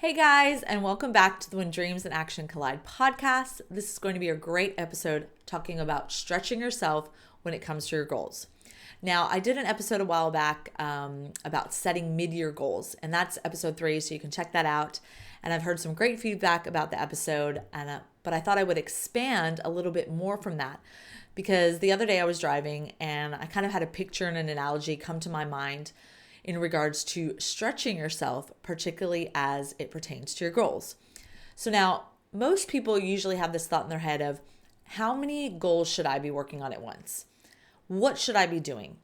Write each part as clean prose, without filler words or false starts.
Hey guys, and welcome back to the When Dreams and Action Collide podcast. This is going to be a great episode talking about stretching yourself when it comes to your goals. Now, I did an episode a while back about setting mid-year goals, and that's episode 3, so you can check that out. And I've heard some great feedback about the episode, but I thought I would expand a little bit more from that because the other day I was driving and I kind of had a picture and an analogy come to my mind in regards to stretching yourself, particularly as it pertains to your goals. So now, most people usually have this thought in their head of how many goals should I be working on at once? What should I be doing?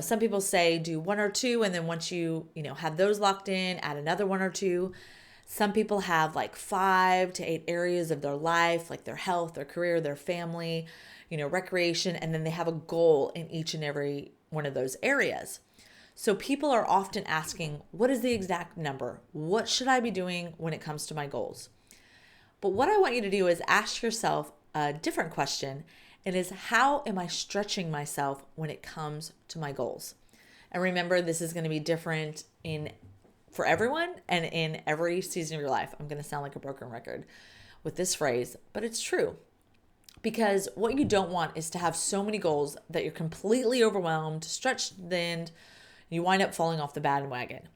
Some people say do 1 or 2, and then once you have those locked in, add another 1 or 2. Some people have like 5 to 8 areas of their life, like their health, their career, their family, recreation, and then they have a goal in each and every one of those areas. So people are often asking, what is the exact number? What should I be doing when it comes to my goals? But what I want you to do is ask yourself a different question. It is, how am I stretching myself when it comes to my goals? And remember, this is going to be different for everyone and in every season of your life. I'm going to sound like a broken record with this phrase, but it's true. Because what you don't want is to have so many goals that you're completely overwhelmed, stretched thin, you wind up falling off the bandwagon.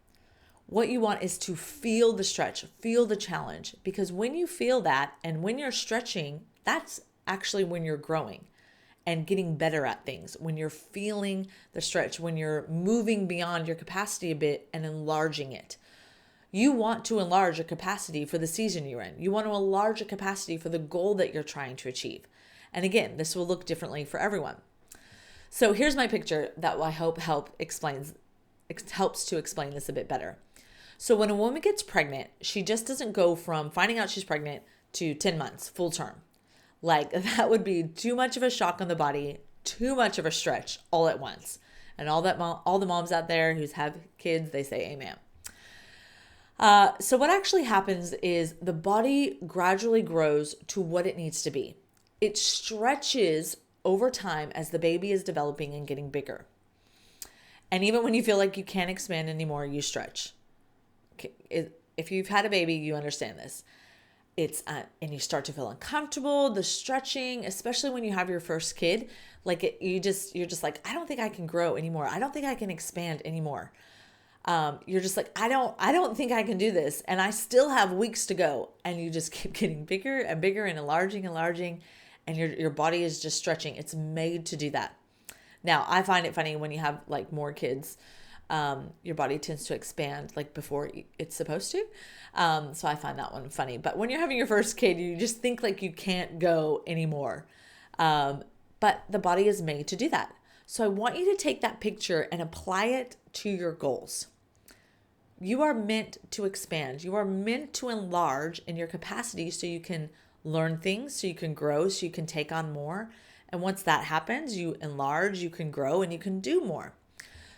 What you want is to feel the stretch, feel the challenge, because when you feel that and when you're stretching, that's actually when you're growing and getting better at things. When you're feeling the stretch, when you're moving beyond your capacity a bit and enlarging it. You want to enlarge your capacity for the season you're in. You want to enlarge your capacity for the goal that you're trying to achieve. And again, this will look differently for everyone. So here's my picture that I hope helps to explain this a bit better. So when a woman gets pregnant, she just doesn't go from finding out she's pregnant to 10 months, full term. Like that would be too much of a shock on the body, too much of a stretch all at once. And all the moms out there who have kids, they say amen. So what actually happens is the body gradually grows to what it needs to be. It stretches over time as the baby is developing and getting bigger. And even when you feel like you can't expand anymore, you stretch. If you've had a baby, you understand this. And you start to feel uncomfortable, the stretching, especially when you have your first kid, you're just like, I don't think I can grow anymore. I don't think I can expand anymore. You're just like, I don't think I can do this. And I still have weeks to go. And you just keep getting bigger and bigger and enlarging. And your body is just stretching. It's made to do that. Now, I find it funny when you have like more kids, your body tends to expand like before it's supposed to. So I find that one funny. But when you're having your first kid, you just think like you can't go anymore. But the body is made to do that. So I want you to take that picture and apply it to your goals. You are meant to expand. You are meant to enlarge in your capacity so you can learn things, so you can grow, so you can take on more. And once that happens, you enlarge, you can grow, and you can do more.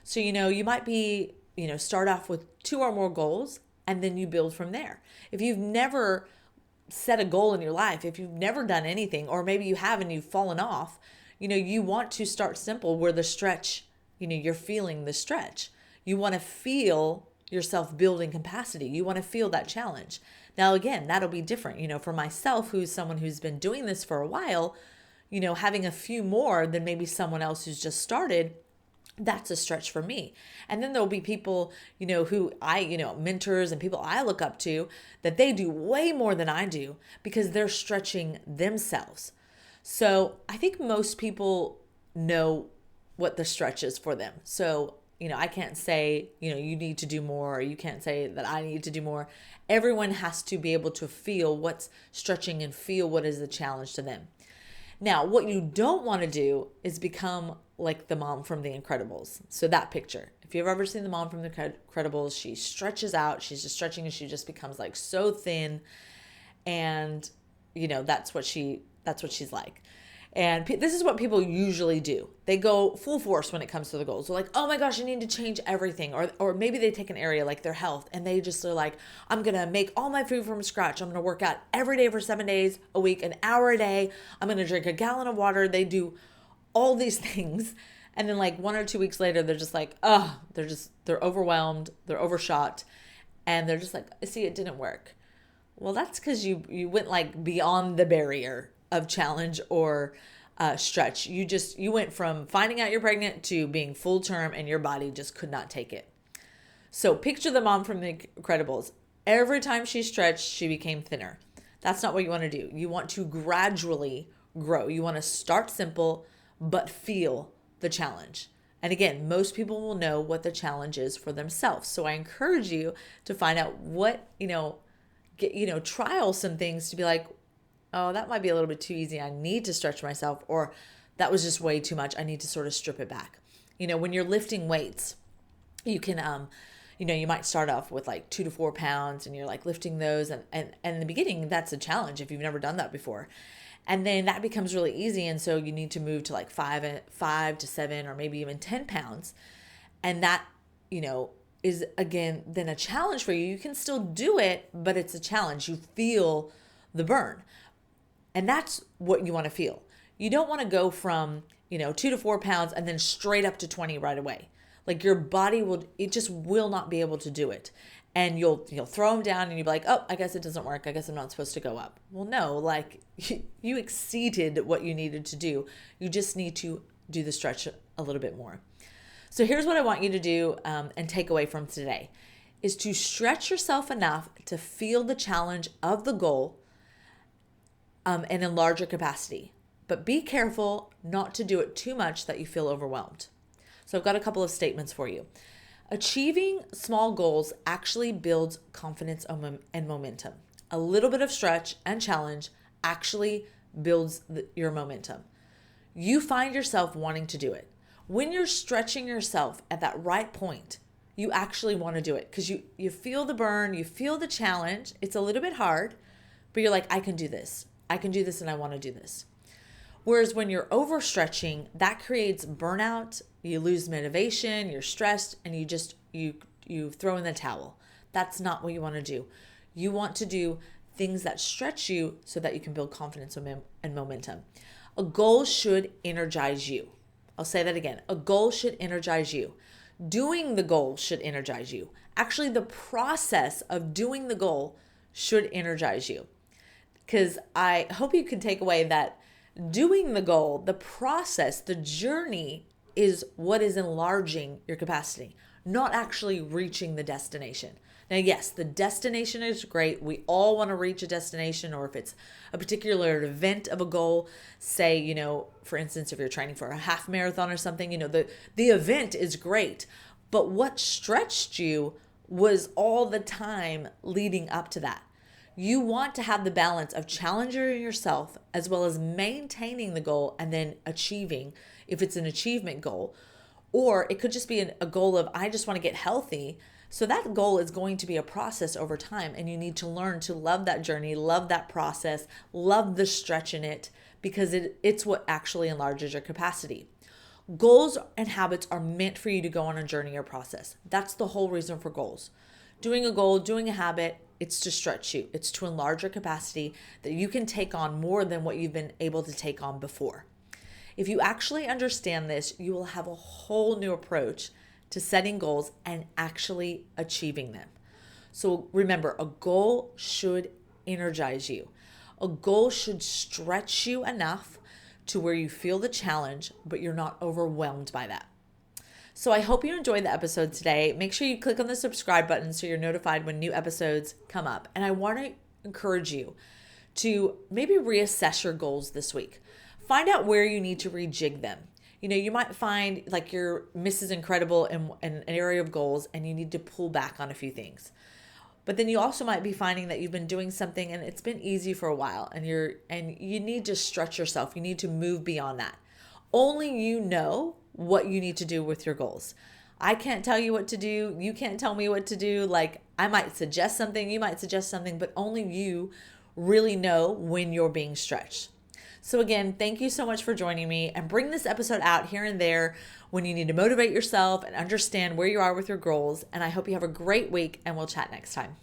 So, you might be, start off with 2 or more goals, and then you build from there. If you've never set a goal in your life, if you've never done anything, or maybe you have and you've fallen off, you want to start simple where the stretch, you're feeling the stretch. You want to feel yourself building capacity. You want to feel that challenge. Now, again, that'll be different. For myself, who's someone who's been doing this for a while, having a few more than maybe someone else who's just started, that's a stretch for me. And then there'll be people, who mentors and people I look up to that they do way more than I do because they're stretching themselves. So I think most people know what the stretch is for them. So, I can't say, you need to do more, or you can't say that I need to do more. Everyone has to be able to feel what's stretching and feel what is the challenge to them. Now, what you don't want to do is become like the mom from The Incredibles. So that picture, if you've ever seen the mom from The Incredibles, she stretches out, she's just stretching and she just becomes like so thin. And, that's what she's like. And this is what people usually do. They go full force when it comes to the goals. They're like, oh my gosh, I need to change everything. Or maybe they take an area like their health and they just are like, I'm going to make all my food from scratch. I'm going to work out every day for 7 days a week, an hour a day. I'm going to drink a gallon of water. They do all these things. And then like 1 or 2 weeks later, they're just like, they're overwhelmed. They're overshot. and they're just like, see, it didn't work. Well, that's because you went like beyond the barrier of challenge or stretch. You went from finding out you're pregnant to being full term, and your body just could not take it. So picture the mom from The Incredibles. Every time she stretched, she became thinner. That's not what you want to do. You want to gradually grow. You want to start simple, but feel the challenge. And again, most people will know what the challenge is for themselves. So I encourage you to find out what, trial some things to be like, oh, that might be a little bit too easy. I need to stretch myself, or that was just way too much. I need to sort of strip it back. When you're lifting weights, you can, you might start off with like 2 to 4 pounds, and you're like lifting those. And in the beginning, that's a challenge if you've never done that before. And then that becomes really easy. And so you need to move to like 5 to 7, or maybe even 10 pounds. And that, is again, then a challenge for you. You can still do it, but it's a challenge. You feel the burn. And that's what you want to feel. You don't want to go from, 2 to 4 pounds and then straight up to 20 right away. Like your body just will not be able to do it. And you'll throw them down and you'll be like, oh, I guess it doesn't work. I guess I'm not supposed to go up. Well, no, like you exceeded what you needed to do. You just need to do the stretch a little bit more. So here's what I want you to do and take away from today is to stretch yourself enough to feel the challenge of the goal and in larger capacity. But be careful not to do it too much that you feel overwhelmed. So I've got a couple of statements for you. Achieving small goals actually builds confidence and momentum. A little bit of stretch and challenge actually builds your momentum. You find yourself wanting to do it. When you're stretching yourself at that right point, you actually want to do it because you feel the burn, you feel the challenge. It's a little bit hard, but you're like, I can do this. I can do this and I want to do this. Whereas when you're overstretching, that creates burnout, you lose motivation, you're stressed, and you throw in the towel. That's not what you want to do. You want to do things that stretch you so that you can build confidence and momentum. A goal should energize you. I'll say that again. A goal should energize you. Doing the goal should energize you. Actually, the process of doing the goal should energize you. Because I hope you can take away that doing the goal, the process, the journey is what is enlarging your capacity, not actually reaching the destination. Now, yes, the destination is great. We all want to reach a destination, or if it's a particular event of a goal, say, for instance, if you're training for a half marathon or something, the event is great. But what stretched you was all the time leading up to that. You want to have the balance of challenging yourself as well as maintaining the goal and then achieving, if it's an achievement goal. Or it could just be a goal of, I just want to get healthy. So that goal is going to be a process over time, and you need to learn to love that journey, love that process, love the stretch in it, because it's what actually enlarges your capacity. Goals and habits are meant for you to go on a journey or process. That's the whole reason for goals. Doing a goal, doing a habit, it's to stretch you. It's to enlarge your capacity that you can take on more than what you've been able to take on before. If you actually understand this, you will have a whole new approach to setting goals and actually achieving them. So remember, a goal should energize you. A goal should stretch you enough to where you feel the challenge, but you're not overwhelmed by that. So I hope you enjoyed the episode today. Make sure you click on the subscribe button so you're notified when new episodes come up. And I want to encourage you to maybe reassess your goals this week. Find out where you need to rejig them. You might find like you're Mrs. Incredible in an area of goals and you need to pull back on a few things. But then you also might be finding that you've been doing something and it's been easy for a while and you need to stretch yourself. You need to move beyond that. Only you know what you need to do with your goals. I can't tell you what to do. You can't tell me what to do. Like I might suggest something, you might suggest something, but only you really know when you're being stretched. So again, thank you so much for joining me, and bring this episode out here and there when you need to motivate yourself and understand where you are with your goals. And I hope you have a great week, and we'll chat next time.